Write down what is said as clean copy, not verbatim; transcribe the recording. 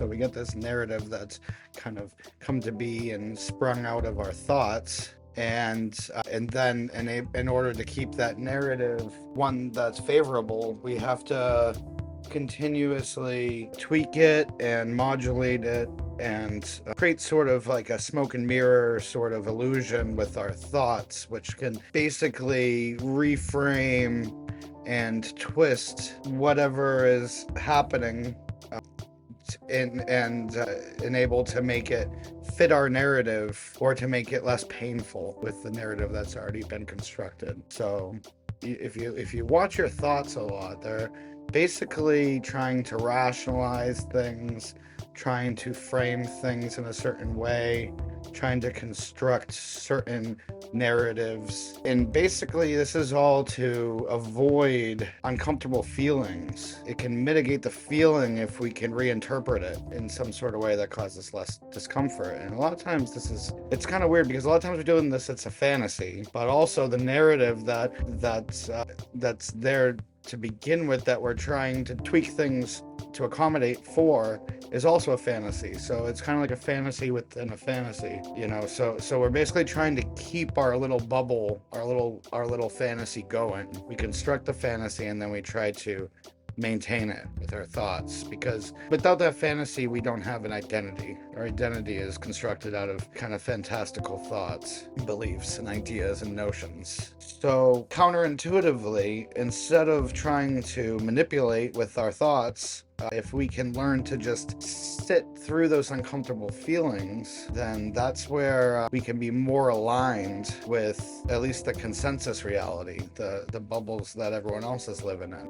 So we get this narrative that's kind of come to be and sprung out of our thoughts. And then in order to keep that narrative one that's favorable, we have to continuously tweak it and modulate it and create sort of like a smoke and mirror sort of illusion with our thoughts, which can basically reframe and twist whatever is happening, and enable to make it fit our narrative or to make it less painful with the narrative that's already been constructed. So if you watch your thoughts a lot, they're basically trying to rationalize things, trying to frame things in a certain way, trying to construct certain narratives. And basically, this is all to avoid uncomfortable feelings. It can mitigate the feeling if we can reinterpret it in some sort of way that causes less discomfort. And a lot of times it's kind of weird because a lot of times we're doing this, it's a fantasy, but also the narrative that's there to begin with, that we're trying to tweak things to accommodate for, is also a fantasy. So it's kind of like a fantasy within a fantasy, you know. So we're basically trying to keep our little bubble, our little fantasy going. We construct the fantasy and then we try to maintain it with our thoughts, because without that fantasy we don't have an identity. Our identity is constructed out of kind of fantastical thoughts, beliefs and ideas and notions. So counterintuitively, instead of trying to manipulate with our thoughts, if we can learn to just sit through those uncomfortable feelings, then that's where we can be more aligned with at least the consensus reality, the bubbles that everyone else is living in.